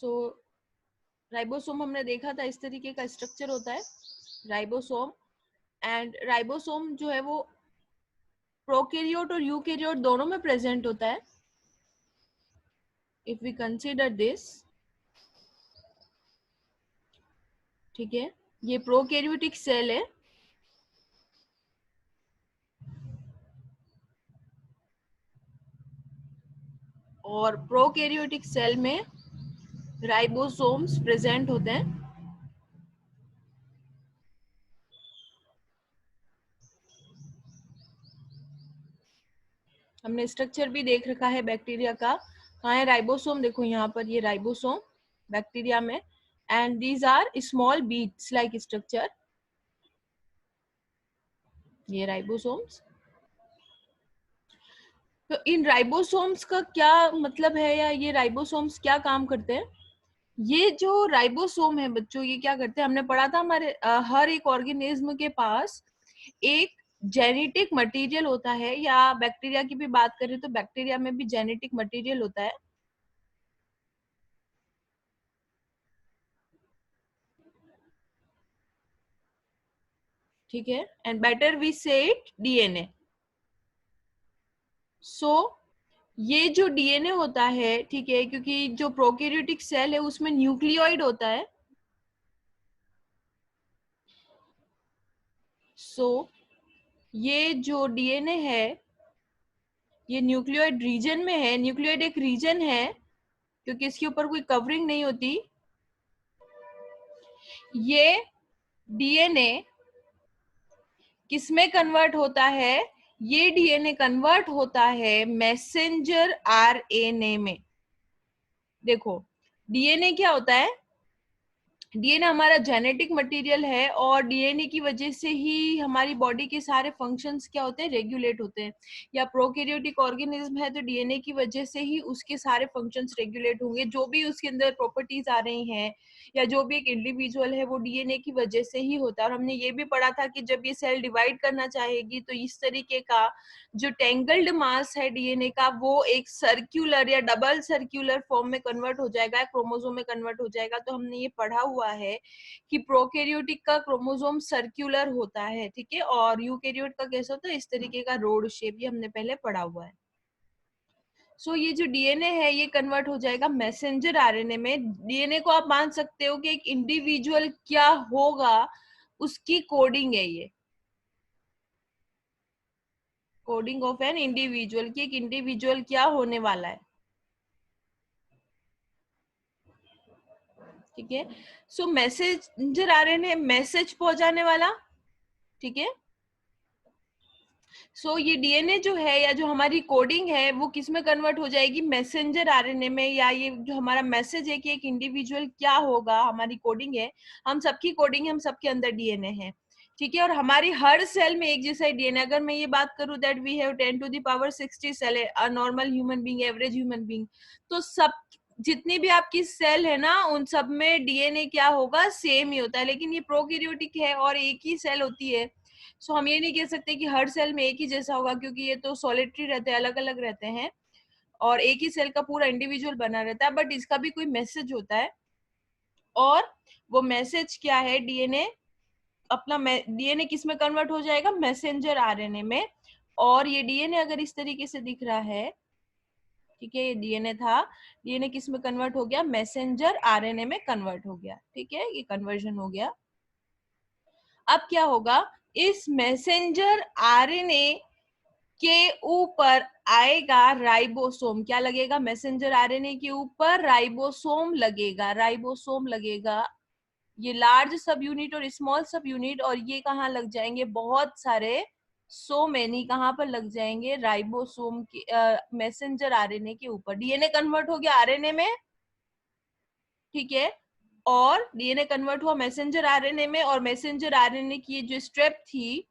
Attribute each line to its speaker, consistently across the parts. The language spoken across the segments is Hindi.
Speaker 1: सो राइबोसोम हमने देखा था, इस तरीके का स्ट्रक्चर होता है राइबोसोम। एंड राइबोसोम जो है वो प्रोकैरियोट और यूकैरियोट दोनों में प्रेजेंट होता है। इफ वी कंसीडर दिस, ठीक है, ये प्रोकैरियोटिक सेल है और प्रोकैरियोटिक सेल में राइबोसोम्स प्रेजेंट होते हैं। हमने स्ट्रक्चर भी देख रखा है बैक्टीरिया का। कहाँ है राइबोसोम? देखो यहाँ पर, ये राइबोसोम बैक्टीरिया में, and these are small beads like structure, ये राइबोसोम्स। तो इन राइबोसोम्स का क्या मतलब है, या ये राइबोसोम्स क्या काम करते हैं? ये जो राइबोसोम है बच्चों, ये क्या करते हैं, हमने पढ़ा था हमारे हर एक ऑर्गेनिज्म के पास एक जेनेटिक मटेरियल होता है, या बैक्टीरिया की भी बात करें तो बैक्टीरिया में भी जेनेटिक मटेरियल होता है। ठीक है, एंड बेटर वी से इट डीएनए। सो ये जो डीएनए होता है, ठीक है, क्योंकि जो प्रोकैरियोटिक सेल है उसमें न्यूक्लियोइड होता है। सो ये जो डीएनए है ये न्यूक्लियोइड रीजन में है। न्यूक्लियोइड एक रीजन है क्योंकि इसके ऊपर कोई कवरिंग नहीं होती। ये डीएनए किसमें कन्वर्ट होता है? ये डीएनए कन्वर्ट होता है मैसेंजर आरएनए में। देखो, डीएनए क्या होता है? डीएनए हमारा जेनेटिक मटेरियल है और डीएनए की वजह से ही हमारी बॉडी के सारे फंक्शंस क्या होते हैं, रेगुलेट होते हैं। या प्रोकैरियोटिक ऑर्गेनिज्म है तो डीएनए की वजह से ही उसके सारे फंक्शंस रेगुलेट होंगे। जो भी उसके अंदर प्रॉपर्टीज आ रही हैं या जो भी एक इंडिविजुअल है वो डीएनए की वजह से ही होता है। और हमने ये भी पढ़ा था कि जब ये सेल डिवाइड करना चाहेगी तो इस तरीके का जो टेंगल्ड मास है डीएनए का वो एक सर्क्यूलर या डबल सर्क्यूलर फॉर्म में कन्वर्ट हो जाएगा, क्रोमोसोम में कन्वर्ट हो जाएगा। तो हमने ये पढ़ा हुआ है कि प्रोकैरियोटिक का क्रोमोसोम सर्क्यूलर होता है, ठीक है, और यूकैरियोट का कैसा होता है, इस तरीके का रोड शेप। ये हमने पहले पढ़ा हुआ है। सो ये जो डीएनए है ये कन्वर्ट हो जाएगा मैसेंजर आरएनए में। डीएनए को आप मान सकते हो कि एक इंडिविजुअल क्या होगा उसकी कोडिंग है ये, कोडिंग ऑफ एन इंडिविजुअल की एक इंडिविजुअल क्या होने वाला है। ठीक है, सो मैसेंजर आरएनए मैसेज पहुंचाने वाला, ठीक है। सो ये डीएनए जो है या जो हमारी कोडिंग है वो किस में कन्वर्ट हो जाएगी, मैसेंजर आरएनए में। या ये जो हमारा मैसेज है कि एक इंडिविजुअल क्या होगा, हमारी कोडिंग है, हम सबकी कोडिंग है, हम सबके अंदर डीएनए है, ठीक है। और हमारी हर सेल में एक जैसा डीएनए। अगर मैं ये बात करूं that we have 10⁻60 cell, a normal human being, average human being, तो सब जितनी भी आपकी सेल है ना उन सब में डीएनए क्या होगा, सेम ही होता है। लेकिन ये प्रोकैरियोटिक है और एक ही सेल होती है, सो हम ये नहीं कह सकते कि हर सेल में एक ही जैसा होगा, क्योंकि ये तो सॉलिटरी रहते हैं, अलग अलग रहते हैं और एक ही सेल का पूरा इंडिविजुअल बना रहता है। बट इसका भी कोई मैसेज होता है और वो मैसेज क्या है, डीएनए अपना डीएनए किस में कन्वर्ट हो जाएगा, मैसेंजर आरएनए में। और ये डीएनए अगर इस तरीके से दिख रहा है, ठीक है, ये डीएनए था, डीएनए किस में कन्वर्ट हो गया, मैसेंजर आरएनए में कन्वर्ट हो गया, ठीक है, ये कन्वर्जन हो गया। अब क्या होगा, इस मैसेंजर आरएनए के ऊपर आएगा राइबोसोम। क्या लगेगा, मैसेंजर आरएनए के ऊपर राइबोसोम लगेगा, राइबोसोम लगेगा। ये लार्ज सब यूनिट और स्मॉल सब यूनिट, और ये कहाँ लग जाएंगे, बहुत सारे, सो मेनी कहाँ पर लग जाएंगे, राइबोसोम के मैसेंजर आरएनए के ऊपर। डीएनए कन्वर्ट हो गया आरएनए में, ठीक है, और डीएनए कन्वर्ट हुआ मैसेंजर आरएनए में, और मैसेंजर आरएनए की जो स्ट्रेप थी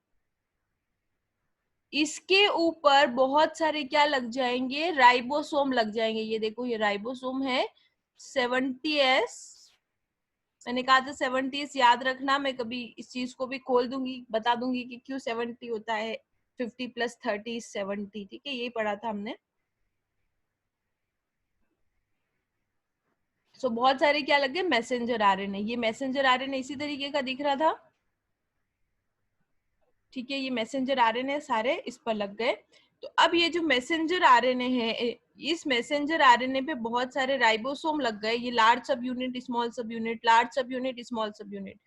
Speaker 1: इसके ऊपर बहुत सारे क्या लग जाएंगे, राइबोसोम लग जाएंगे। ये देखो, ये राइबोसोम है 70S। मैंने कहा था 70S याद रखना, मैं कभी इस चीज को भी खोल दूंगी, बता दूंगी कि क्यों 70 होता है, 50 + 30 = 70, ठीक है, यही पढ़ा था हमने। सो बहुत सारे क्या लग गए, मैसेंजर आरएनए। ये मैसेंजर आरएनए इसी तरीके का दिख रहा था, ठीक है, ये मैसेंजर आरएनए सारे इस पर लग गए। तो अब ये जो मैसेंजर आरएनए है, इस मैसेंजर आरएनए पे बहुत सारे राइबोसोम लग गए। ये लार्ज सब unit, small sub unit, large सब unit, small sub unit,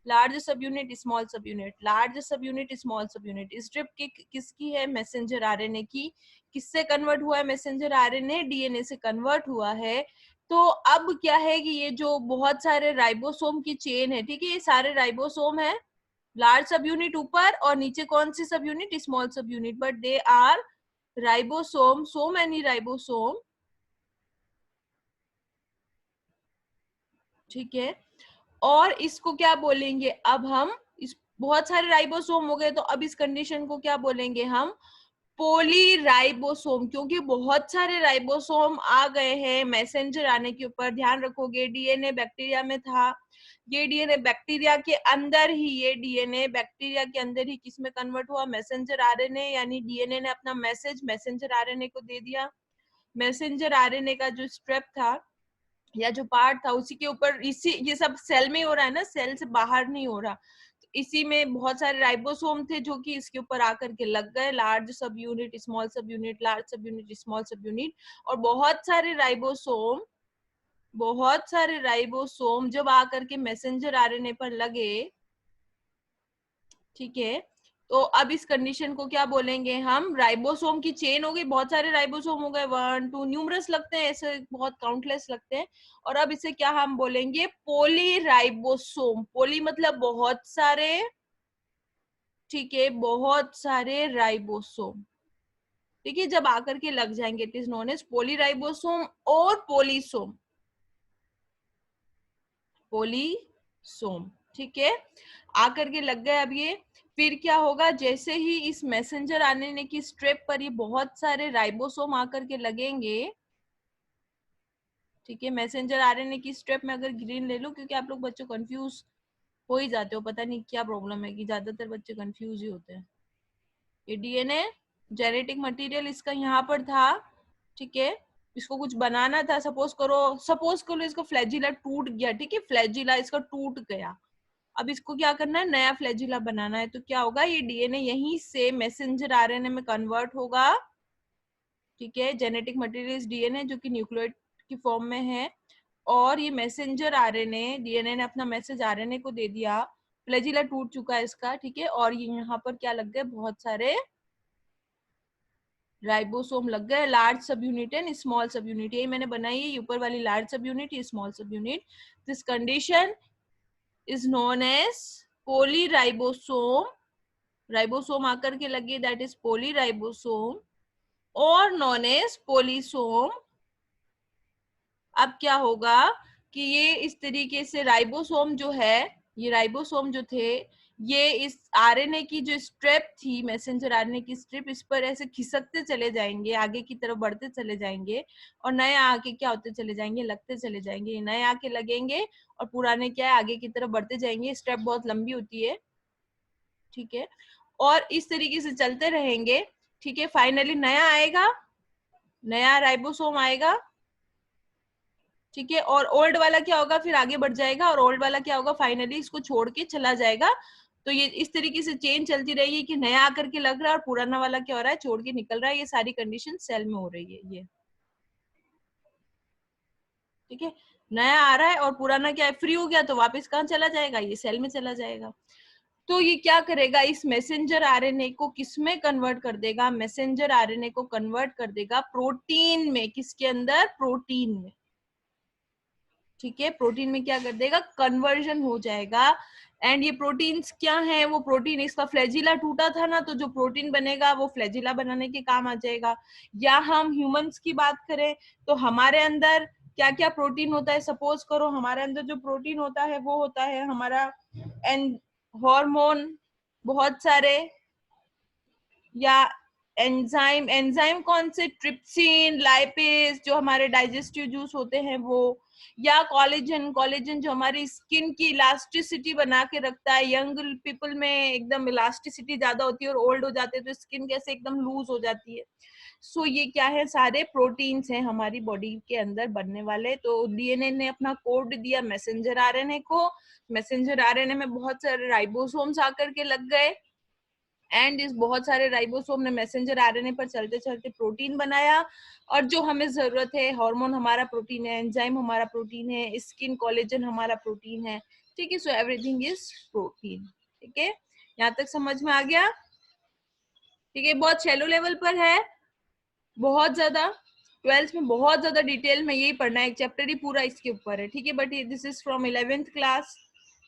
Speaker 1: large सब unit, small sub unit, large सब unit, small sub unit. Strip की किसकी है, मैसेंजर आरएनए की। किससे कन्वर्ट हुआ है मैसेंजर आरएनए, डीएनए से कन्वर्ट हुआ है। तो अब क्या है कि ये जो बहुत सारे राइबोसोम की चेन है, ठीक है, ये सारे राइबोसोम है, लार्ज सब यूनिट ऊपर और नीचे कौन सी sub unit, small sub unit, but they are ribosome, so many ribosome, ठीक है। और इसको क्या बोलेंगे अब हम, इस बहुत सारे राइबोसोम हो गए, तो अब इस कंडीशन को क्या बोलेंगे हम, पोलीराइबोसोम, क्योंकि बहुत सारे राइबोसोम आ गए हैं मैसेंजर आने के ऊपर। ध्यान रखोगे डीएनए बैक्टीरिया में था, ये डीएनए बैक्टीरिया के अंदर ही, ये डीएनए बैक्टीरिया के अंदर ही किस में कन्वर्ट हुआ, मैसेंजर आरएनए, यानी डीएनए ने अपना मैसेज मैसेंजर आरएनए को दे दिया। मैसेंजर आरएनए का जो स्ट्रेप था या जो पार्ट था उसी के ऊपर, इसी ये सब सेल में हो रहा है ना, सेल से बाहर नहीं हो रहा। इसी में बहुत सारे राइबोसोम थे जो कि इसके ऊपर आकर के लग गए, लार्ज सब unit, small sub unit, large सब यूनिट, स्मॉल सब यूनिट। और बहुत सारे राइबोसोम जब आकर के मैसेंजर आरएनए पर लगे, ठीक है, तो अब इस कंडीशन को क्या बोलेंगे हम, राइबोसोम की चेन हो गई, बहुत सारे राइबोसोम हो गए, 1 2, न्यूमरस लगते हैं ऐसे, बहुत काउंटलेस लगते हैं। और अब इसे क्या हम बोलेंगे, पोलीराइबोसोम। पोली मतलब बहुत सारे, ठीक है, बहुत सारे राइबोसोम, ठीक है, जब आकर के लग जाएंगे, इट इज नोन एज पोलीराइबोसोम और पोलीसोम, पोलीसोम, ठीक है, आकर के लग गए। अब ये फिर क्या होगा, जैसे ही इस मैसेंजर आरएनए की स्ट्रिप पर ये बहुत सारे राइबोसोम आकर के लगेंगे, ठीक है, मैसेंजर आरएनए की स्ट्रिप में अगर ग्रीन ले लो, क्योंकि आप लोग बच्चों कंफ्यूज हो ही जाते हो, पता नहीं क्या प्रॉब्लम है कि ज्यादातर बच्चे कंफ्यूज ही होते हैं। ये डीएनए जेनेटिक मटेरियल इसका यहाँ पर था, ठीक है, इसको कुछ बनाना था, सपोज करो इसको फ्लैजिला टूट गया, ठीक है, फ्लैजिला इसका टूट गया, अब इसको क्या करना है, नया फ्लैजिला बनाना है। तो क्या होगा, ये डीएनए यहीं से मैसेंजर आरएनए में कन्वर्ट होगा, ठीक है, जेनेटिक मटेरियल डीएनए जो कि न्यूक्लियोइड की फॉर्म में है, और ये मैसेंजर आरएनए, डीएनए ने अपना मैसेज आरएनए को दे दिया, फ्लैजिला टूट चुका है इसका, ठीक है, और ये यहाँ पर क्या लग गए, बहुत सारे राइबोसोम लग गए, लार्ज सब unit and small sub unit, यही मैंने बनाई है, ऊपर वाली लार्ज सब यूनिट, ये small sub unit. This condition is known as polyribosome, ribosome आकर के लगे, दैट इज पोलीराइबोसोम, और नोन एज पोलीसोम। अब क्या होगा कि ये इस तरीके से राइबोसोम जो है, ये राइबोसोम जो थे, ये इस आरएनए की जो स्ट्रिप थी, मैसेंजर आरएनए की स्ट्रिप, इस पर ऐसे खिसकते चले जाएंगे, आगे की तरफ बढ़ते चले जाएंगे, और नए आके क्या होते चले जाएंगे, लगते चले जाएंगे, नए आके लगेंगे और पुराने क्या है, आगे की तरफ बढ़ते जाएंगे। स्ट्रिप बहुत लंबी होती है, ठीक है, और इस तरीके से चलते रहेंगे, ठीक है, फाइनली नया आएगा, नया राइबोसोम आएगा, ठीक है, और ओल्ड वाला क्या होगा, फिर आगे बढ़ जाएगा, और ओल्ड वाला क्या होगा, फाइनली इसको छोड़ के चला जाएगा। तो ये इस तरीके से चेन चलती रहेगी कि नया आकर के लग रहा है और पुराना वाला क्या हो रहा है, छोड़ के निकल रहा है। ये सारी कंडीशन सेल में हो रही है, ये ठीक है, नया आ रहा है और पुराना क्या है, फ्री हो गया, तो वापस कहाँ चला जाएगा, ये सेल में चला जाएगा। तो ये क्या करेगा, इस मैसेंजर आरएनए को किस में कन्वर्ट कर देगा, मैसेंजर आरएनए को कन्वर्ट कर देगा प्रोटीन में, किसके अंदर, प्रोटीन में, ठीक है, प्रोटीन में क्या कर देगा, कन्वर्जन हो जाएगा। एंड ये प्रोटीन्स क्या है, वो प्रोटीन, इसका फ्लैजिला टूटा था ना, तो जो प्रोटीन बनेगा वो फ्लैजिला बनाने के काम आ जाएगा। या हम ह्यूमंस की बात करें तो हमारे अंदर क्या क्या प्रोटीन होता है, सपोज करो हमारे अंदर जो प्रोटीन होता है वो होता है हमारा एंड हार्मोन, बहुत सारे, या एंजाइम, एंजाइम कौन से, ट्रिप्सिन, लाइपेज, जो हमारे डाइजेस्टिव जूस होते हैं वो, या कोलेजन, कोलेजन जो हमारी स्किन की इलास्टिसिटी बना के रखता है, यंग पीपल में एकदम इलास्टिसिटी ज्यादा होती है और ओल्ड हो जाते हैं तो स्किन कैसे एकदम लूज हो जाती है। सो ये क्या है, सारे प्रोटीन्स हैं हमारी बॉडी के अंदर बनने वाले। तो डीएनए ने अपना कोड दिया मैसेंजर आरएनए को, मैसेंजर आरएनए में बहुत सारे राइबोसोम्स आकर के लग गए, एंड इस बहुत सारे राइबोसोम ने मैसेंजर आरएनए पर चलते चलते प्रोटीन बनाया। और जो हमें जरूरत है, हार्मोन हमारा प्रोटीन है, एंजाइम हमारा प्रोटीन है, स्किन कोलेजन हमारा प्रोटीन है, ठीक है। सो एवरीथिंग इज प्रोटीन, ठीक है। यहाँ तक समझ में आ गया, ठीक है। बहुत शैलो लेवल पर है, बहुत ज्यादा 12th में बहुत ज्यादा डिटेल में यही पढ़ना है, एक चैप्टर ही पूरा इसके ऊपर है, ठीक है। But this is from 11th class,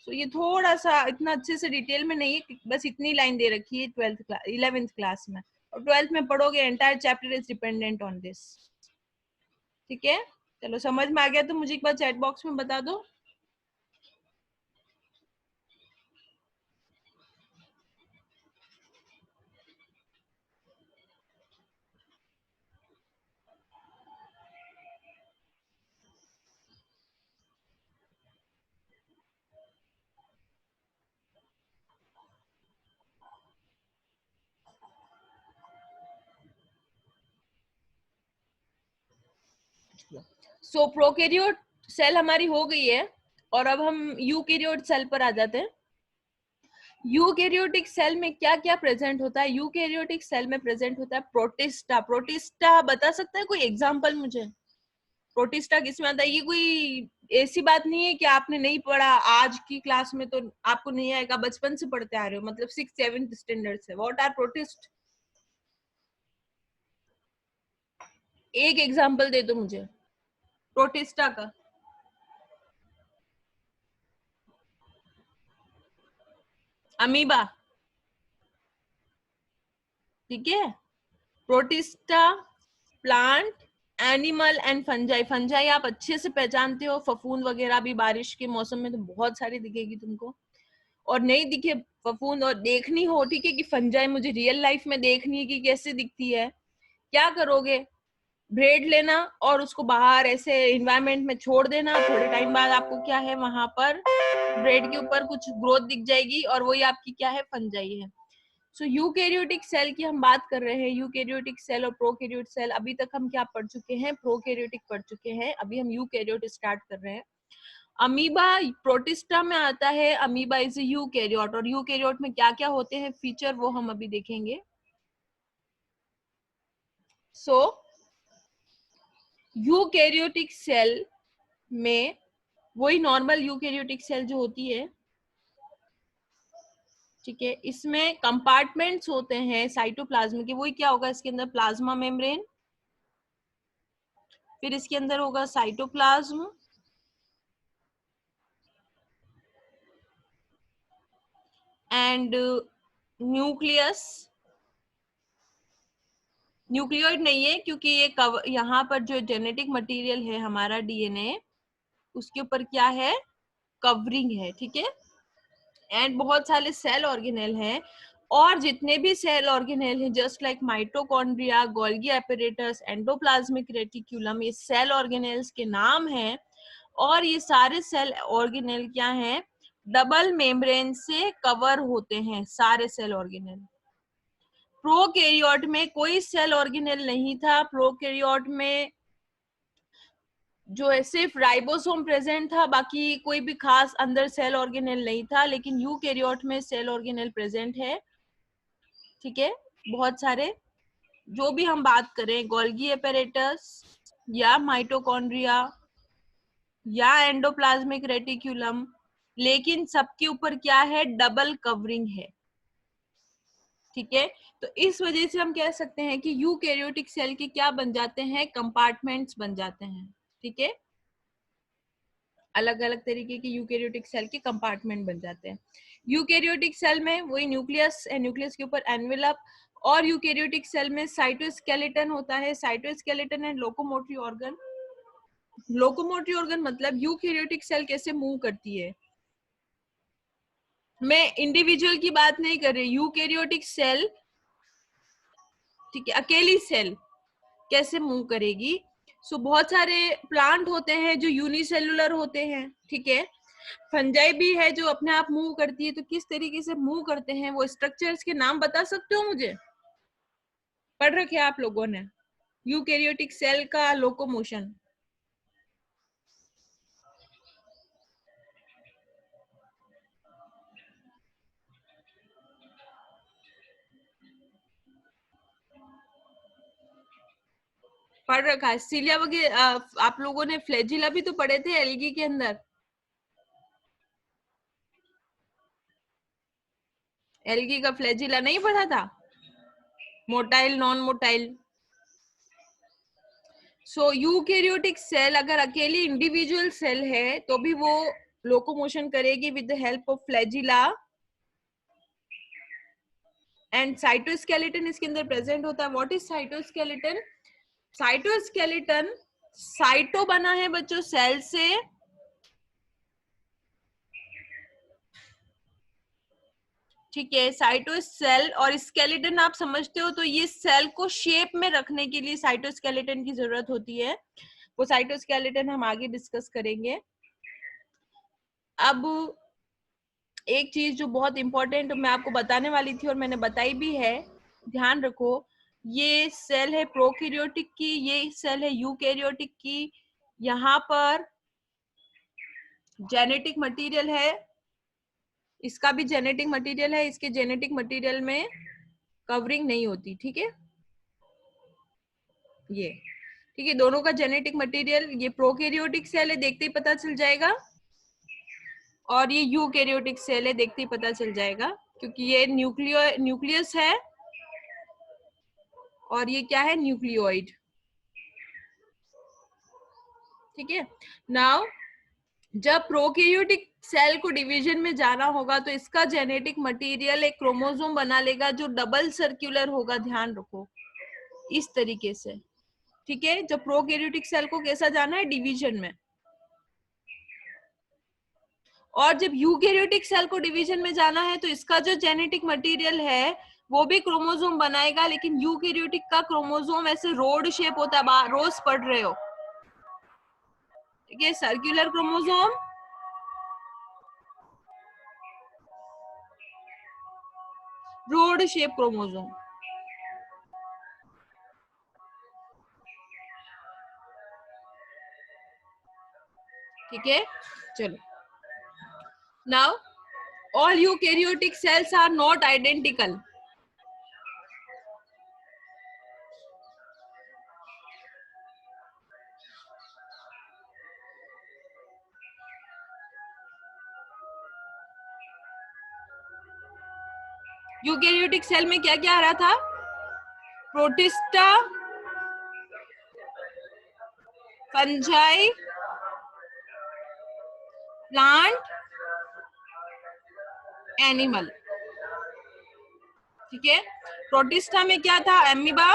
Speaker 1: तो ये थोड़ा सा इतना अच्छे से डिटेल में नहीं है, बस इतनी लाइन दे रखी है 12th क्लास 11th क्लास में, और 12th में पढ़ोगे entire chapter is dependent on this, ठीक है। चलो समझ में आ गया तो मुझे एक बार चैट बॉक्स में बता दो। सो प्रोकैरियोट सेल हमारी हो गई है, और अब हम यूकैरियोट सेल पर आ जाते हैं। यूकैरियोटिक सेल में क्या क्या प्रेजेंट होता है? यूकैरियोटिक सेल में प्रेजेंट होता है प्रोटिस्टा। प्रोटिस्टा बता सकता है कोई एग्जांपल मुझे? प्रोटिस्टा किसमें आता है? ये कोई ऐसी बात नहीं है कि आपने नहीं पढ़ा आज की क्लास में तो आपको नहीं आएगा, बचपन से पढ़ते आ रहे हो, मतलब 6th 7th स्टैंडर्ड से। What are protist? एक एग्जांपल दे दो मुझे प्रोटिस्टा का। अमीबा, ठीक है। Protista, plant, animal and fungi. Fungi आप अच्छे से पहचानते हो, फफूंद वगैरह भी बारिश के मौसम में तो बहुत सारी दिखेगी तुमको। और नहीं दिखे फफूंद और देखनी हो, ठीक है, कि फंजाई मुझे रियल लाइफ में देखनी है कि कैसे दिखती है, क्या करोगे? ब्रेड लेना और उसको बाहर ऐसे इन्वायरमेंट में छोड़ देना, थोड़े टाइम बाद आपको क्या है, वहां पर ब्रेड के ऊपर कुछ ग्रोथ दिख जाएगी, और वही आपकी क्या है, फंजाई है। सो यूकैरियोटिक सेल की हम बात कर रहे हैं। यूकैरियोटिक सेल और प्रोकैरियोटिक सेल, अभी तक हम क्या पढ़ चुके हैं? प्रोकैरियोटिक पढ़ चुके हैं, अभी हम यूकैरियोट स्टार्ट कर रहे हैं। अमीबा प्रोटिस्टा में आता है, अमीबा इज यूकैरियोट। और यूकैरियोट में क्या क्या होते हैं फीचर, वो हम अभी देखेंगे। सो यूकैरियोटिक सेल में वही नॉर्मल यूकैरियोटिक सेल जो होती है, ठीक है, इसमें कंपार्टमेंट्स होते हैं साइटोप्लाज्म के। वही क्या होगा, इसके अंदर प्लाज्मा मेम्ब्रेन, फिर इसके अंदर होगा साइटोप्लाज्म, एंड न्यूक्लियस। न्यूक्लियोइड नहीं है, क्योंकि ये यहाँ पर जो जेनेटिक मटेरियल है हमारा डीएनए, उसके ऊपर क्या है, कवरिंग है, ठीक है। एंड बहुत सारे सेल ऑर्गेनेल हैं, और जितने भी सेल ऑर्गेनेल हैं, just like mitochondria, Golgi apparatus, endoplasmic reticulum, ये सेल ऑर्गेनेल्स के नाम हैं। और ये सारे सेल ऑर्गेनेल क्या हैं, डबल मेम्ब्रेन से कवर होते हैं, सारे सेल ऑर्गेनेल। प्रोकैरियोट में कोई सेल ऑर्गेनेल नहीं था। प्रोकैरियोट में जो है सिर्फ राइबोसोम प्रेजेंट था, बाकी कोई भी खास अंदर सेल ऑर्गेनेल नहीं था। लेकिन यूकैरियोट में सेल ऑर्गेनेल प्रेजेंट है, ठीक है, बहुत सारे। जो भी हम बात करें, गोल्गी एपेरेटस या माइटोकॉन्ड्रिया या एंडोप्लाज्मिक रेटिकुलम, लेकिन सबके ऊपर क्या है, डबल कवरिंग है, ठीक है। तो इस वजह से हम कह सकते हैं कि यूकैरियोटिक सेल के क्या बन जाते हैं, कंपार्टमेंट्स बन जाते हैं, ठीक है। अलग अलग तरीके के यूकैरियोटिक सेल के कंपार्टमेंट बन जाते हैं। यूकैरियोटिक सेल में वही न्यूक्लियस है, न्यूक्लियस के ऊपर एनवेलप। और यूकैरियोटिक सेल में साइटोस्केलेटन होता है। Cytoskeleton and locomotory organ. Locomotory organ मतलब यूकैरियोटिक सेल कैसे मूव करती है। मैं इंडिविजुअल की बात नहीं कर रही, यूकैरियोटिक सेल, ठीक है, अकेली सेल कैसे मूव करेगी। सो बहुत सारे प्लांट होते हैं जो यूनिसेलुलर होते हैं, ठीक है। फंजाई भी है जो अपने आप मूव करती है। तो किस तरीके से मूव करते हैं, वो स्ट्रक्चर्स के नाम बता सकते हो मुझे? पढ़ रखे आप लोगों ने? यूकैरियोटिक सेल का लोकोमोशन। पढ़ रखा है सीलिया वगैरह। आप लोगों ने फ्लैजिला भी तो पढ़े थे एल्गी के अंदर। एल्गी का फ्लैजिला नहीं पढ़ा था? Motile, non motile. So eukaryotic cell अगर अकेली इंडिविजुअल सेल है तो भी वो लोकोमोशन करेगी with the help of flagella and cytoskeleton इसके अंदर प्रेजेंट होता है। What is cytoskeleton? Cytoskeleton, cyto बना है बच्चों सेल से, ठीक है। साइटो सेल और स्केलेटन आप समझते हो, तो ये सेल को शेप में रखने के लिए साइटोस्केलेटन की जरूरत होती है। वो साइटोस्केलेटन हम आगे डिस्कस करेंगे। अब एक चीज जो बहुत इंपॉर्टेंट मैं आपको बताने वाली थी और मैंने बताई भी है, ध्यान रखो। ये सेल है प्रोकैरियोटिक की, ये सेल है यूकैरियोटिक की। यहाँ पर जेनेटिक मटेरियल है, इसका भी जेनेटिक मटेरियल है, इसके जेनेटिक मटेरियल में कवरिंग नहीं होती, ठीक है। ये ठीक है, दोनों का जेनेटिक मटेरियल, ये प्रोकैरियोटिक सेल है, देखते ही पता चल जाएगा, और ये यूकैरियोटिक सेल है, देखते ही पता चल जाएगा, क्योंकि ये न्यूक्लियस है और ये क्या है, न्यूक्लियोइड, ठीक है। नाउ जब प्रोकैरियोटिक सेल को डिवीजन में जाना होगा तो इसका जेनेटिक मटेरियल एक क्रोमोसोम बना लेगा जो डबल सर्कुलर होगा, ध्यान रखो, इस तरीके से, ठीक है। जब प्रोकैरियोटिक सेल को कैसा जाना है, डिवीजन में। और जब यूकैरियोटिक सेल को डिवीजन में जाना है तो इसका जो जेनेटिक मटेरियल है वो भी क्रोमोसोम बनाएगा, लेकिन यूकैरियोटिक का क्रोमोसोम ऐसे रोड शेप होता है, रोज पढ़ रहे हो, ठीक है। Circular chromosome, rod shape chromosome, ठीक है। चलो, now all eukaryotic cells are not identical. Eukaryotic cell में क्या क्या आ रहा था, प्रोटिस्टा, फंजाई, प्लांट, एनिमल, ठीक है। प्रोटिस्टा में क्या था, एमीबा,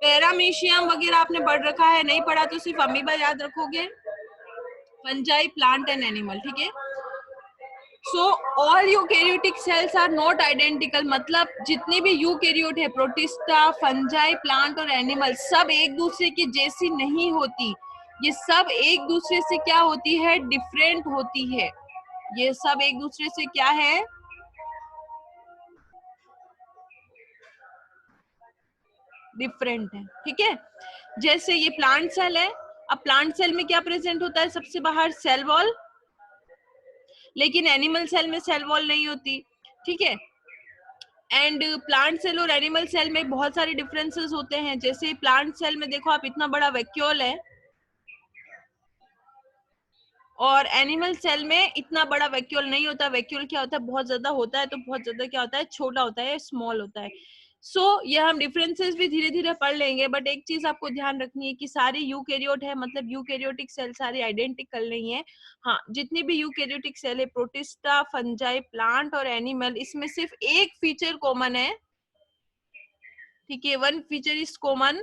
Speaker 1: पैरामीशियम वगैरह आपने पढ़ रखा है, नहीं पढ़ा तो सिर्फ अमीबा याद रखोगे, फंजाई, प्लांट एंड एनिमल, ठीक है। So all eukaryotic cells are not identical, मतलब जितने भी यूकैरियोट है, प्रोटिस्टा, फंजाई, प्लांट और एनिमल, सब एक दूसरे की जैसी नहीं होती। ये सब एक दूसरे से क्या होती है, डिफरेंट होती है। ये सब एक दूसरे से क्या है, डिफरेंट है, ठीक है। जैसे ये प्लांट सेल है, अब प्लांट सेल में क्या प्रेजेंट होता है, सबसे बाहर सेल वॉल, लेकिन एनिमल सेल में सेल वॉल नहीं होती, ठीक है। एंड प्लांट सेल और एनिमल सेल में बहुत सारे डिफरेंसेस होते हैं। जैसे प्लांट सेल में देखो आप, इतना बड़ा वैक्यूल है, और एनिमल सेल में इतना बड़ा वैक्यूल नहीं होता। वैक्यूल क्या होता है, बहुत ज्यादा होता है, तो बहुत ज्यादा क्या होता है, छोटा होता है, स्मॉल होता है। सो ये हम डिफरेंसेस भी धीरे धीरे पढ़ लेंगे, बट एक चीज आपको ध्यान रखनी है कि सारी यूकैरियोट है, मतलब यूकैरियोटिक सेल सारी आइडेंटिकल नहीं है। हाँ, जितनी भी यूकैरियोटिक सेल है, प्रोटिस्टा, फंजाई, प्लांट और एनिमल, इसमें सिर्फ एक फीचर कॉमन है, ठीक है। One feature is common.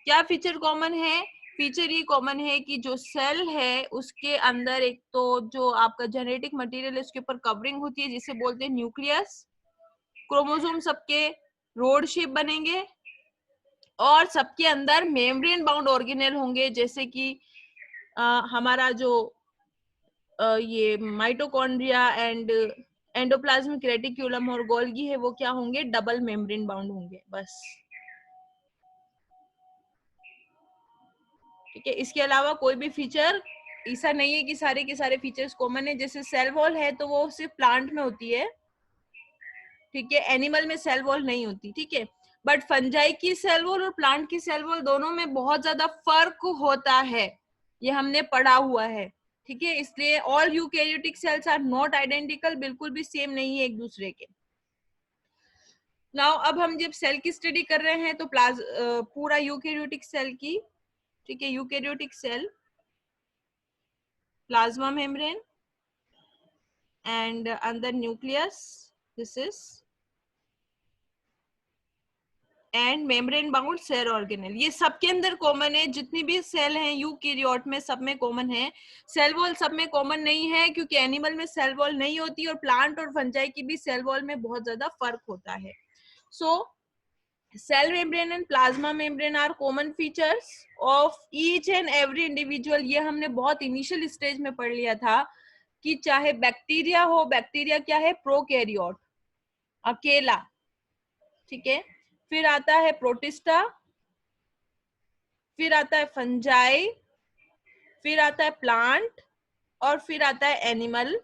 Speaker 1: क्या फीचर कॉमन है, फीचर ये कॉमन है कि जो सेल है उसके अंदर एक तो जो आपका जेनेटिक मटेरियल है उसके ऊपर कवरिंग होती है, जिसे बोलते हैं न्यूक्लियस। क्रोमोसोम सबके रोड शेप बनेंगे, और सबके अंदर मेम्ब्रेन बाउंड ऑर्गेनेल होंगे, जैसे कि हमारा जो ये माइटोकॉन्ड्रिया एंड एंडोप्लाज्मिक रेटिक्यूलम और गोल्गी है, वो क्या होंगे, डबल मेम्ब्रेन बाउंड होंगे, बस। ठीक है। इसके अलावा कोई भी फीचर ऐसा नहीं है कि सारे के सारे फीचर्स कॉमन है। जैसे सेल वॉल है तो वो सिर्फ प्लांट में होती है, ठीक है, एनिमल में सेल वॉल नहीं होती, ठीक है। बट फंजाई की सेल वॉल और प्लांट की सेल वॉल दोनों में बहुत ज्यादा फर्क होता है, ये हमने पढ़ा हुआ है, ठीक है। इसलिए all eukaryotic cells are not identical, बिल्कुल भी सेम नहीं है एक दूसरे के। नाउ अब हम जब सेल की स्टडी कर रहे हैं तो पूरा यूकैरियोटिक सेल की, ठीक है, eukaryotic cell, plasma membrane and under nucleus this is and membrane bound cell organelle, ये सबके अंदर कॉमन है। जितनी भी सेल हैं यूकैरियोट में सब में कॉमन है। सेल वॉल सब में कॉमन नहीं है क्योंकि एनिमल में सेल वॉल नहीं होती और प्लांट और फंजाई की भी सेल वॉल में बहुत ज्यादा फर्क होता है। So cell membrane and plasma membrane are common features of each and every individual. ये हमने बहुत इनिशियल स्टेज में पढ़ लिया था कि चाहे बैक्टीरिया हो, बैक्टीरिया क्या है, प्रोकैरियोट, अकेला, ठीक है। फिर आता है प्रोटिस्टा, फिर आता है फंजाई, फिर आता है प्लांट और फिर आता है एनिमल,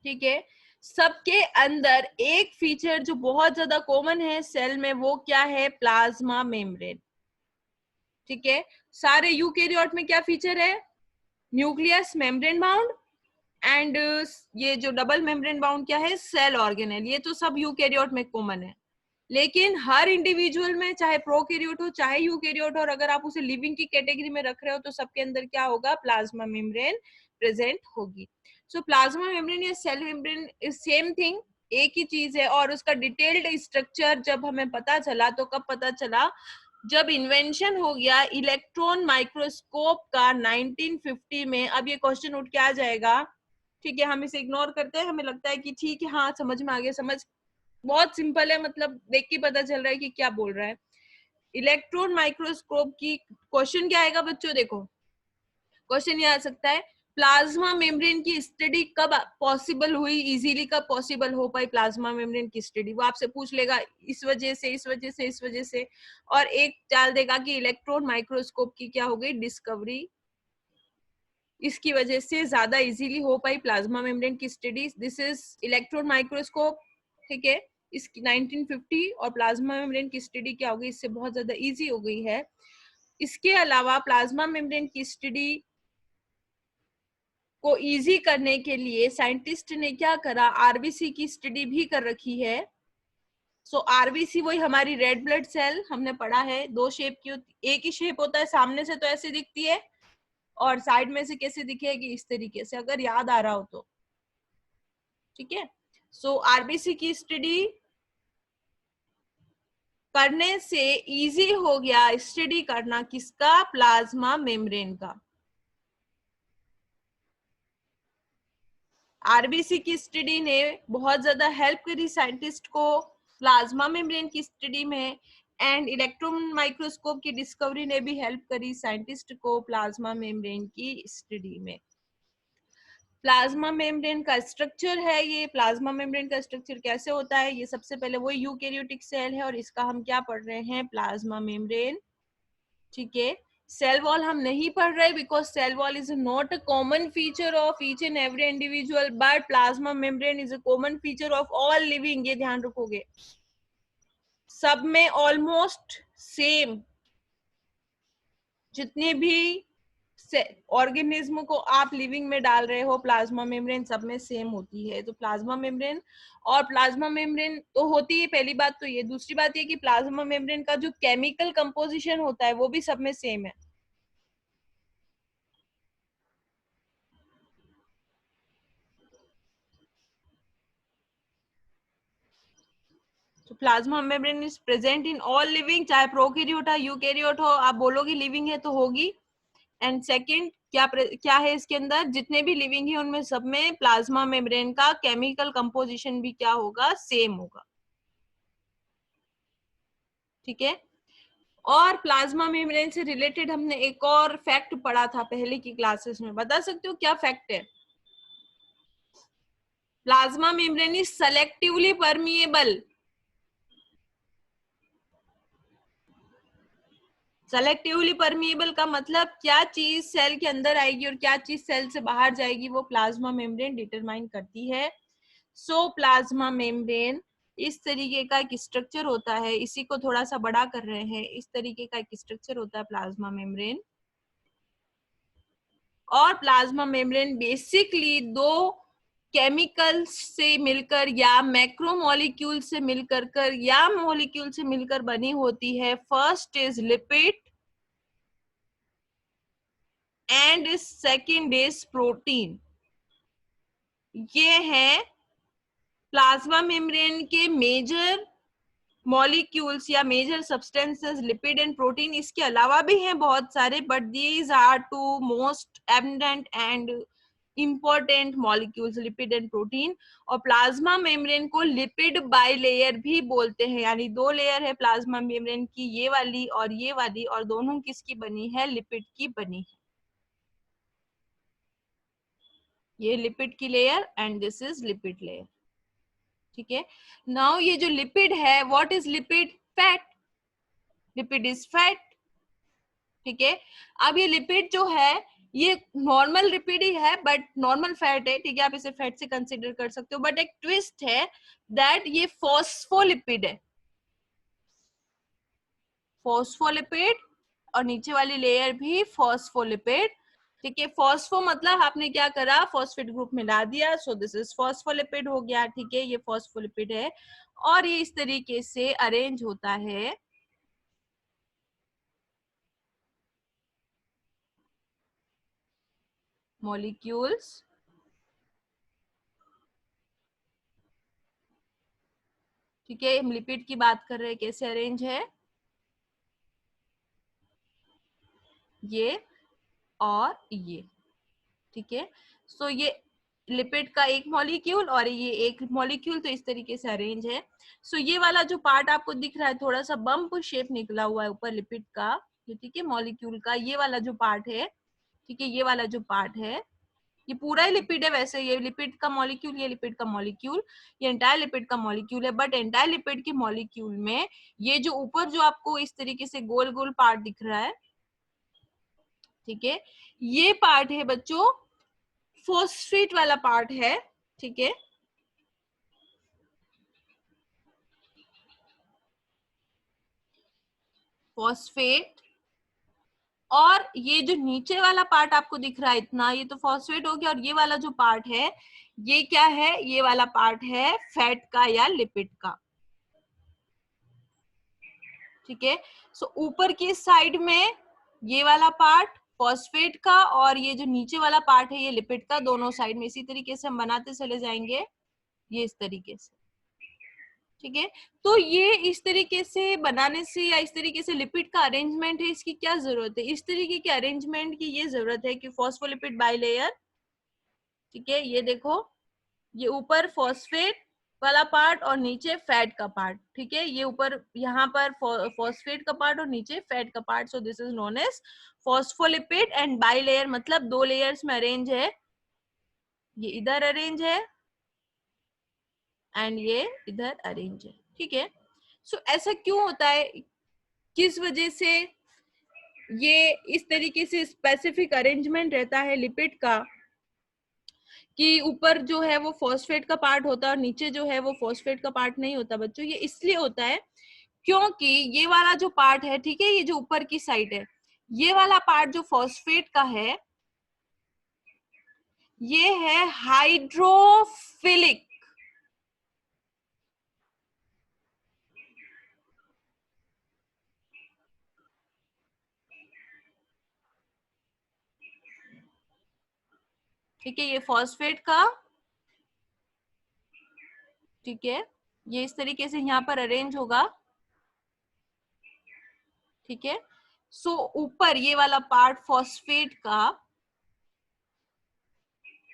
Speaker 1: ठीक है। सबके अंदर एक फीचर जो बहुत ज्यादा कॉमन है सेल में, वो क्या है, प्लाज्मा मेम्ब्रेन, ठीक है। सारे यूकैरियोट में क्या फीचर है, न्यूक्लियस, मेम्ब्रेन बाउंड एंड ये जो डबल मेम्ब्रेन बाउंड क्या है, सेल ऑर्गेनेल। ये तो सब यूकैरियोट में कॉमन है। लेकिन हर इंडिविजुअल में, चाहे प्रोकैरियोट हो चाहे यूकैरियोट हो, और अगर आप उसे लिविंग की कैटेगरी में रख रहे हो तो सबके अंदर क्या होगा, प्लाज्मा मेम्ब्रेन प्रेजेंट होगी। सो प्लाज्मा मेम्ब्रेन या cell membrane is same thing, एक ही चीज है। और उसका डिटेल्ड स्ट्रक्चर जब हमें पता चला तो कब पता चला, जब इन्वेंशन हो गया इलेक्ट्रॉन माइक्रोस्कोप का 1950 में। अब ये क्वेश्चन उठ के आ जाएगा, ठीक है, हम इसे इग्नोर करते हैं, हमें लगता है कि ठीक है, हाँ समझ में आ गया, समझ बहुत सिंपल है, मतलब देख के पता चल रहा है कि क्या बोल रहा है। इलेक्ट्रॉन माइक्रोस्कोप की क्वेश्चन क्या आएगा बच्चों, देखो क्वेश्चन ये आ सकता है, प्लाज्मा मेम्ब्रेन की स्टडी कब पॉसिबल हुई, इजीली कब पॉसिबल हो पाई प्लाज्मा मेम्ब्रेन की स्टडी। वो आपसे पूछ लेगा इस वजह से, इस वजह से, इस वजह से, और एक डाल देगा कि इलेक्ट्रॉन माइक्रोस्कोप की क्या हो गई, डिस्कवरी, इसकी वजह से ज्यादा इजीली हो पाई प्लाज्मा मेम्ब्रेन की study. This is electron microscope, ठीक है, इसकी 1950, और प्लाज्मा मेम्ब्रेन की स्टडी क्या हो गई, इससे बहुत ज्यादा इजी हो गई है। इसके अलावा प्लाज्मा मेम्ब्रेन की स्टडी को इजी करने के लिए साइंटिस्ट ने क्या करा, आरबीसी की स्टडी भी कर रखी है। सो आरबीसी वही हमारी रेड ब्लड सेल, हमने पढ़ा है दो शेप की होती, एक ही शेप होता है, सामने से तो ऐसे दिखती है और साइड में से कैसे दिखेगी, इस तरीके से, अगर याद आ रहा हो तो, ठीक है। सो आरबीसी की स्टडी करने से इजी हो गया स्टडी करना किसका, प्लाज्मा मेम्ब्रेन का। आरबीसी की स्टडी ने बहुत ज्यादा हेल्प करी साइंटिस्ट को प्लाज्मा मेम्ब्रेन की स्टडी में, एंड इलेक्ट्रॉन माइक्रोस्कोप की डिस्कवरी ने भी हेल्प करी साइंटिस्ट को प्लाज्मा मेम्ब्रेन की स्टडी में। प्लाज्मा मेम्ब्रेन का स्ट्रक्चर है ये, प्लाज्मा मेम्ब्रेन का स्ट्रक्चर कैसे होता है, ये सबसे पहले वो यूकैरियोटिक सेल है और इसका हम क्या पढ़ रहे हैं, प्लाज्मा मेम्ब्रेन, ठीक है। सेल वॉल हम नहीं पढ़ रहे because cell wall is not a common feature of each and every individual, but plasma membrane is a common feature of all living, ये ध्यान रखोगे, सब में ऑलमोस्ट सेम, जितने भी ऑर्गेनिज्म को आप लिविंग में डाल रहे हो प्लाज्मा मेम्ब्रेन सब में सेम होती है। तो प्लाज्मा मेम्ब्रेन, और प्लाज्मा मेम्ब्रेन तो होती है, पहली बात तो ये, दूसरी बात ये कि प्लाज्मा मेम्ब्रेन का जो केमिकल कंपोजिशन होता है वो भी सब में सेम है। तो plasma membrane is present in all living, चाहे प्रोकैरियोट हो यूकैरियोट हो, आप बोलोगे लिविंग है तो होगी। एंड सेकंड क्या है इसके अंदर, जितने भी लिविंग है उनमें सब में प्लाज्मा मेम्ब्रेन का केमिकल कंपोजिशन भी क्या होगा, सेम होगा, ठीक है। और प्लाज्मा मेम्ब्रेन से रिलेटेड हमने एक और फैक्ट पढ़ा था पहले की क्लासेस में, बता सकते हो क्या फैक्ट है, plasma membrane is selectively permeable. Selectively permeable का मतलब क्या चीज सेल के अंदर आएगी और क्या चीज सेल से बाहर जाएगी वो प्लाज्मा मेम्ब्रेन डिटरमाइन करती है। सो प्लाज्मा मेम्ब्रेन इस तरीके का एक स्ट्रक्चर होता है, इसी को थोड़ा सा बड़ा कर रहे हैं, इस तरीके का एक स्ट्रक्चर होता है प्लाज्मा मेम्ब्रेन। और प्लाज्मा मेम्ब्रेन बेसिकली दो केमिकल्स से मिलकर या मैक्रोमोलिक्यूल से मिलकर कर या मॉलिक्यूल से मिलकर बनी होती है। First is lipid and second is protein. ये है प्लाज्मा मेम्ब्रेन के मेजर मॉलिक्यूल्स या major substances, lipid and protein. इसके अलावा भी हैं बहुत सारे, but these are two most abundant and important molecules, lipid and protein. और प्लाज्मा मेम्ब्रेन को लिपिड बाइलेयर भी बोलते हैं, यानी दो लेयर है प्लाज्मा मेम्ब्रेन की, ये वाली और ये वाली, और दोनों किसकी बनी है? लिपिड की बनी है। ये लिपिड की layer and this is lipid layer. ठीक है, नाउ ये जो लिपिड है, what is lipid? Fat. Lipid is fat. ठीक है, अब ये लिपिड जो है ये नॉर्मल लिपिड ही है, बट नॉर्मल फैट है। ठीक है, आप इसे फैट से कंसीडर कर सकते हो, बट एक ट्विस्ट है दैट ये फॉस्फोलिपिड है। फॉस्फोलिपिड और नीचे वाली लेयर भी फॉस्फोलिपिड। ठीक है, फॉस्फो मतलब आपने क्या करा? फॉस्फेट ग्रुप मिला दिया, सो दिस इज फॉस्फोलिपिड हो गया। ठीक है, ये फॉस्फोलिपिड है और ये इस तरीके से अरेंज होता है। मॉलिक्यूल्स, ठीक है, हम लिपिड की बात कर रहे हैं, कैसे अरेंज है? ये और ये। ठीक है, सो ये लिपिड का एक मॉलिक्यूल और ये एक मॉलिक्यूल, तो इस तरीके से अरेंज है। सो ये वाला जो पार्ट आपको दिख रहा है, थोड़ा सा बम्प शेप निकला हुआ है ऊपर लिपिड का, ठीक है, मॉलिक्यूल का, ये वाला जो पार्ट है, ठीक है, ये वाला जो पार्ट है, ये पूरा ही लिपिड है। वैसे ये लिपिड का मॉलिक्यूल, ये लिपिड का मॉलिक्यूल, ये एंटायर लिपिड का मॉलिक्यूल है, बट एंटायर लिपिड के मॉलिक्यूल में ये जो ऊपर जो आपको इस तरीके से गोल गोल पार्ट दिख रहा है, ठीक है, ये पार्ट है बच्चों फॉस्फेट वाला पार्ट है। ठीक है, फॉस्फेट। और ये जो नीचे वाला पार्ट आपको दिख रहा है इतना, ये तो फॉस्फेट हो गया, और ये वाला जो पार्ट है ये क्या है? ये वाला पार्ट है फैट का या लिपिड का। ठीक है, सो ऊपर की साइड में ये वाला पार्ट फॉस्फेट का और ये जो नीचे वाला पार्ट है ये लिपिड का, दोनों साइड में इसी तरीके से हम बनाते चले जाएंगे, ये इस तरीके से। ठीक है, तो ये इस तरीके से बनाने से या इस तरीके से लिपिड का अरेंजमेंट है, इसकी क्या जरूरत है? इस तरीके के अरेंजमेंट की ये जरूरत है कि फॉस्फोलिपिड बाइलेयर, ठीक है, ये देखो, ये ऊपर फॉस्फेट वाला पार्ट और नीचे फैट का पार्ट। ठीक है, ये ऊपर यहाँ पर फॉस्फेट का पार्ट और नीचे फैट का part, so this is known as phospholipid and bilayer, मतलब दो लेयर्स में अरेंज है, ये इधर अरेंज है एंड ये इधर अरेंज है। ठीक है, सो ऐसा क्यों होता है, किस वजह से ये इस तरीके से स्पेसिफिक अरेंजमेंट रहता है लिपिड का, कि ऊपर जो है वो फॉस्फेट का पार्ट होता है और नीचे जो है वो फॉस्फेट का पार्ट नहीं होता बच्चों? ये इसलिए होता है क्योंकि ये वाला जो पार्ट है, ठीक है, ये जो ऊपर की साइड है, ये वाला पार्ट जो फॉस्फेट का है, ये है हाइड्रोफिलिक। ठीक है, ये फॉस्फेट का, ठीक है, ये इस तरीके से यहाँ पर अरेंज होगा। ठीक है, सो ऊपर ये वाला पार्ट फॉस्फेट का,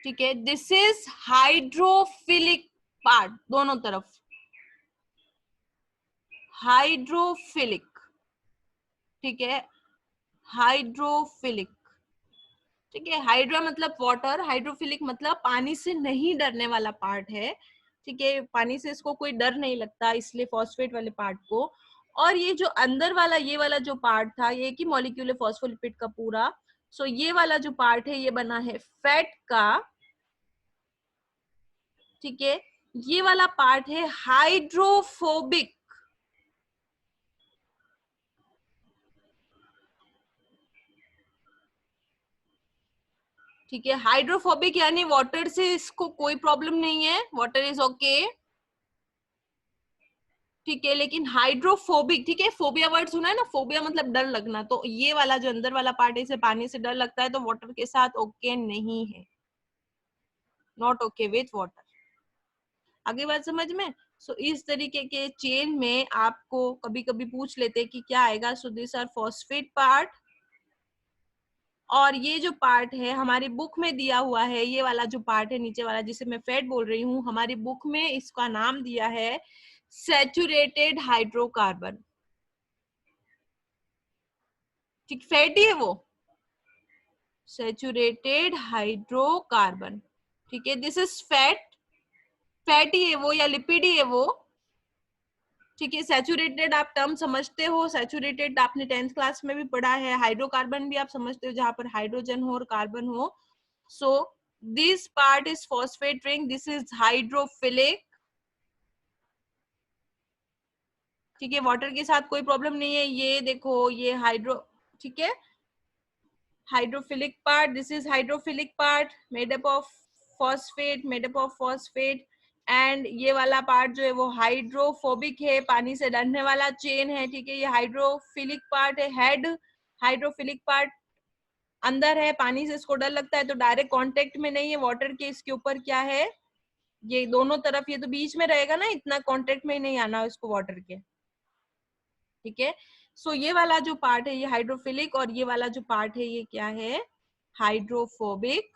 Speaker 1: ठीक है, दिस इज हाइड्रोफिलिक पार्ट, दोनों तरफ हाइड्रोफिलिक। ठीक है, हाइड्रोफिलिक। ठीक है, हाइड्रा मतलब वाटर, हाइड्रोफिलिक मतलब पानी से नहीं डरने वाला पार्ट है। ठीक है, पानी से इसको कोई डर नहीं लगता, इसलिए फॉस्फेट वाले पार्ट को। और ये जो अंदर वाला ये वाला जो पार्ट था, ये एक ही मॉलिक्यूल है फॉस्फोलिपिड का पूरा। सो ये वाला जो पार्ट है ये बना है फैट का, ठीक है। ये वाला पार्ट है हाइड्रोफोबिक, ठीक है। हाइड्रोफोबिक यानी वाटर से इसको कोई प्रॉब्लम नहीं है, वाटर इज ओके, ठीक है। लेकिन हाइड्रोफोबिक, ठीक है, फोबिया वर्ड सुना है ना, फोबिया मतलब डर लगना, तो ये वाला जो अंदर वाला पार्ट है इसे पानी से डर लगता है, तो वाटर के साथ ओके नहीं है, नॉट ओके विथ वाटर। आगे बात समझ में। सो इस तरीके के चेन में आपको कभी कभी पूछ लेते हैं कि क्या आएगा। So this are phosphate part, और ये जो पार्ट है हमारी बुक में दिया हुआ है, ये वाला जो पार्ट है नीचे वाला जिसे मैं फैट बोल रही हूँ, हमारी बुक में इसका नाम दिया है सैचुरेटेड हाइड्रोकार्बन, ठीक, फैट ही है वो, सैचुरेटेड हाइड्रोकार्बन, ठीक है। दिस इज फैट, फैट ही है वो या लिपिड ही है वो, ठीक है। सैचुरेटेड आप टर्म समझते हो, सैचुरेटेड आपने 10th क्लास में भी पढ़ा है। हाइड्रोकार्बन भी आप समझते हो, जहां पर हाइड्रोजन हो और कार्बन हो। So this part is phosphate ring, this is hydrophilic, ठीक है। वाटर के साथ कोई प्रॉब्लम नहीं है। ये देखो ये हाइड्रो, ठीक है, hydrophilic part, this is hydrophilic part made up of phosphate, made up of phosphate. And ये वाला पार्ट जो है वो हाइड्रोफोबिक है, पानी से डरने वाला चेन है, ठीक है। ये हाइड्रोफिलिक पार्ट है, हेड हाइड्रोफिलिक पार्ट अंदर है, पानी से इसको डर लगता है, तो डायरेक्ट कांटेक्ट में नहीं है वाटर के। इसके ऊपर क्या है, ये दोनों तरफ, ये तो बीच में रहेगा ना, इतना कांटेक्ट में ही नहीं आना इसको वाटर के, ठीक है। सो ये वाला जो पार्ट है ये हाइड्रोफिलिक, और ये वाला जो पार्ट है ये क्या है, हाइड्रोफोबिक,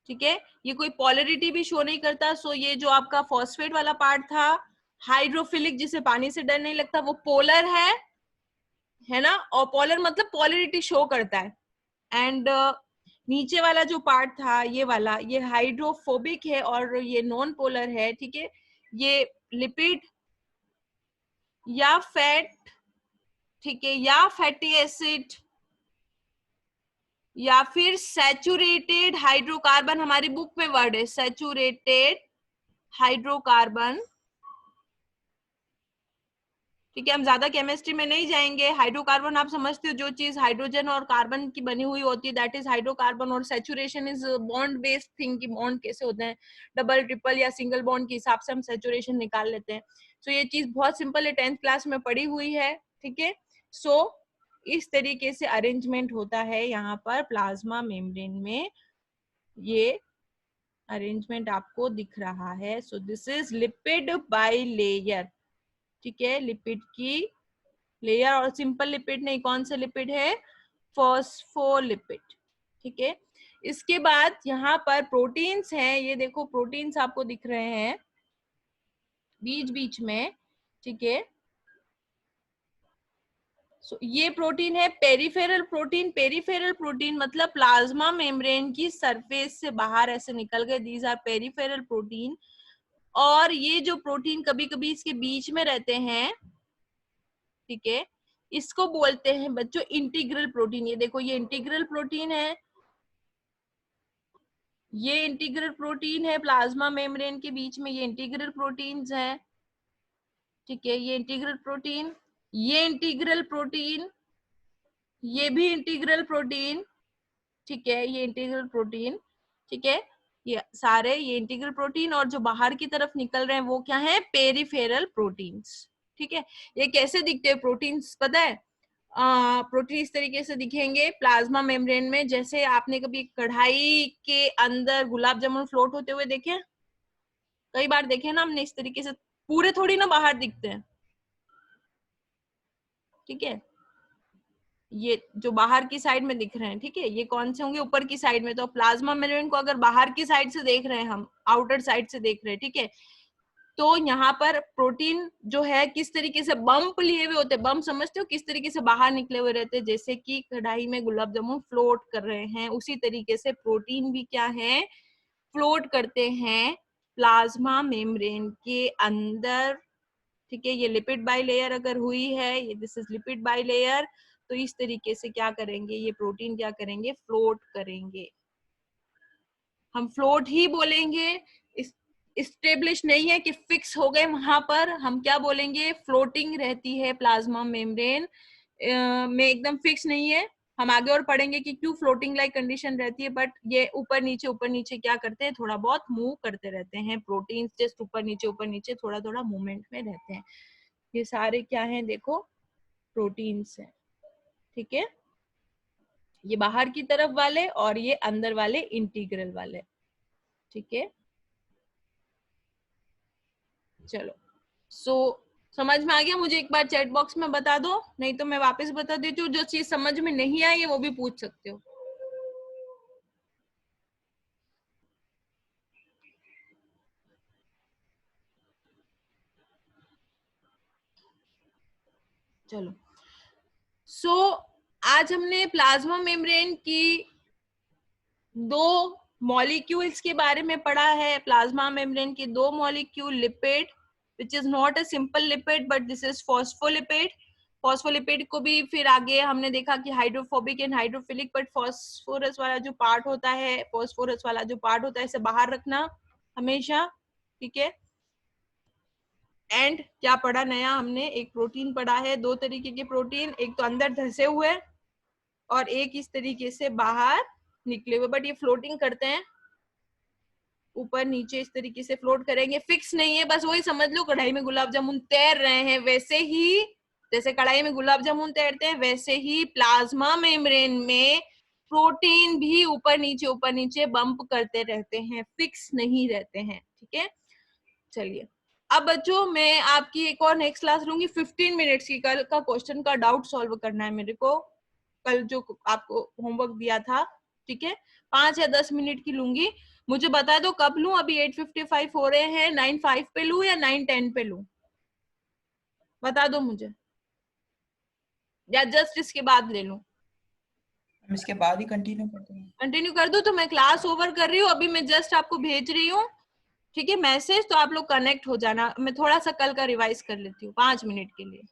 Speaker 1: ठीक है। ये कोई पोलरिटी भी शो नहीं करता। सो ये जो आपका फॉस्फेट वाला पार्ट था हाइड्रोफिलिक, जिसे पानी से डर नहीं लगता, वो पोलर है ना, और पोलर मतलब पोलरिटी शो करता है। एंड नीचे वाला जो पार्ट था ये वाला, ये हाइड्रोफोबिक है और ये नॉन पोलर है, ठीक है। ये लिपिड या फैट, ठीक है, या फैटी एसिड या फिर सैचुरेटेड हाइड्रोकार्बन, हमारी बुक में वर्ड है सैचुरेटेड हाइड्रोकार्बन, ठीक है। हम ज्यादा केमिस्ट्री में नहीं जाएंगे। हाइड्रोकार्बन आप समझते हो, जो चीज हाइड्रोजन और कार्बन की बनी हुई होती है दैट इज हाइड्रोकार्बन, और saturation is bond based thing, की बॉन्ड कैसे होते हैं, डबल ट्रिपल या सिंगल बॉन्ड के हिसाब से हम सैचुरेशन निकाल लेते हैं। सो ये चीज बहुत सिंपल है, 10th क्लास में पढ़ी हुई है, ठीक है। सो इस तरीके से अरेंजमेंट होता है यहाँ पर प्लाज्मा मेम्ब्रेन में, ये अरेंजमेंट आपको दिख रहा है। सो this is lipid by layer, ठीक है, लिपिड की लेयर, और सिंपल लिपिड नहीं, कौन सा लिपिड है, फॉस्फोलिपिड, ठीक है। इसके बाद यहाँ पर प्रोटीन्स हैं, ये देखो प्रोटीन्स आपको दिख रहे हैं बीच बीच में, ठीक है। ये प्रोटीन है पेरिफेरल प्रोटीन, पेरिफेरल प्रोटीन मतलब प्लाज्मा मेम्ब्रेन की सरफेस से बाहर ऐसे निकल गए, दीज आर पेरिफेरल प्रोटीन। और ये जो प्रोटीन कभी कभी इसके बीच में रहते हैं, ठीक है, इसको बोलते हैं बच्चों इंटीग्रल प्रोटीन। ये देखो ये इंटीग्रल प्रोटीन है, ये इंटीग्रल प्रोटीन है प्लाज्मा मेम्ब्रेन के बीच में, ये इंटीग्रल प्रोटीन्स हैं, ठीक है। ये इंटीग्रल प्रोटीन, ये इंटीग्रल प्रोटीन, ये भी इंटीग्रल प्रोटीन, ठीक है, ये इंटीग्रल प्रोटीन, ठीक है। ये सारे ये इंटीग्रल प्रोटीन, और जो बाहर की तरफ निकल रहे हैं वो क्या है, पेरिफेरल प्रोटीन्स, ठीक है। ये कैसे दिखते हैं प्रोटीन्स पता है, प्रोटीन इस तरीके से दिखेंगे प्लाज्मा मेम्ब्रेन में, जैसे आपने कभी कढ़ाई के अंदर गुलाब जामुन फ्लोट होते हुए देखे, कई बार देखे ना हमने, इस तरीके से पूरे थोड़ी ना बाहर दिखते हैं, ठीक है। ये जो बाहर की साइड में दिख रहे हैं, ठीक है, ये कौन से होंगे, ऊपर की साइड में। तो प्लाज्मा मेम्ब्रेन को अगर बाहर की साइड से देख रहे हैं हम, आउटर साइड से देख रहे हैं, ठीक है, तो यहाँ पर प्रोटीन जो है किस तरीके से बम्प लिए हुए होते हैं, बम्प समझते हो, किस तरीके से बाहर निकले हुए रहते हैं, जैसे कि कढ़ाई में गुलाब जामुन फ्लोट कर रहे हैं, उसी तरीके से प्रोटीन भी क्या है, फ्लोट करते हैं प्लाज्मा मेम्ब्रेन के अंदर, ठीक है, ये लिपिड बाइलेयर अगर हुई है, ये दिस इज लिपिड बाइलेयर, तो इस तरीके से क्या करेंगे, ये प्रोटीन क्या करेंगे, फ्लोट करेंगे। हम फ्लोट ही बोलेंगे, इस्टेब्लिश नहीं है कि फिक्स हो गए वहां पर, हम क्या बोलेंगे, फ्लोटिंग रहती है प्लाज्मा मेम्ब्रेन में, एकदम फिक्स नहीं है। हम आगे और पढ़ेंगे कि क्यों फ्लोटिंग लाइक कंडीशन रहती है, बट ये ऊपर नीचे क्या करते हैं, थोड़ा बहुत मूव करते रहते हैं, प्रोटीन्स जस्ट ऊपर नीचे थोड़ा थोड़ा मूवमेंट में रहते हैं। ये सारे क्या हैं, देखो प्रोटीन्स हैं, ठीक है, ये बाहर की तरफ वाले और ये अंदर वाले इंटीग्रल वाले, ठीक है। चलो, समझ में आ गया? मुझे एक बार चैट बॉक्स में बता दो, नहीं तो मैं वापस बता देती हूँ। जो चीज समझ में नहीं आई है वो भी पूछ सकते हो। चलो, आज हमने प्लाज्मा मेम्ब्रेन की दो मॉलिक्यूल्स के बारे में पढ़ा है। प्लाज्मा मेम्ब्रेन की दो molecule, lipid which is not a simple lipid but this is phospholipid. Phospholipid को भी फिर आगे हमने देखा कि hydrophobic and hydrophilic, but phosphorus वाला जो पार्ट होता है, फॉस्फोरस वाला जो पार्ट होता है, इसे बाहर रखना हमेशा, ठीक है। एंड क्या पढ़ा नया हमने, एक प्रोटीन पढ़ा है, दो तरीके के प्रोटीन, एक तो अंदर धसे हुए और एक इस तरीके से बाहर निकले हुए, बट ये फ्लोटिंग करते हैं, ऊपर नीचे इस तरीके से फ्लोट करेंगे, फिक्स नहीं है। बस वही समझ लो, कढ़ाई में गुलाब जामुन तैर रहे हैं, वैसे ही जैसे कढ़ाई में गुलाब जामुन तैरते हैं, वैसे ही प्लाज्मा मेम्ब्रेन में प्रोटीन भी ऊपर नीचे बम्प करते रहते हैं, फिक्स नहीं रहते हैं, ठीक है। चलिए, अब बच्चों मैं आपकी एक और नेक्स्ट क्लास लूंगी 15 मिनट्स की। कल का क्वेश्चन का डाउट सॉल्व करना है मेरे को, कल जो आपको होमवर्क दिया था, ठीक है। 5 या 10 मिनट की लूंगी। मुझे बता दो कब लूं, अभी 8:55 हो रहे हैं, 9:05 पे लूं या 9:10 पे लूं, बता दो मुझे, या जस्ट इसके बाद ले लूं?
Speaker 2: इसके बाद ही कंटिन्यू करते हैं।
Speaker 1: कंटिन्यू कर दूं? तो मैं क्लास ओवर कर रही हूँ अभी, मैं जस्ट आपको भेज रही हूँ, ठीक है, मैसेज, तो आप लोग कनेक्ट हो जाना। मैं थोड़ा सा कल का रिवाइज कर लेती हूँ 5 मिनट के लिए।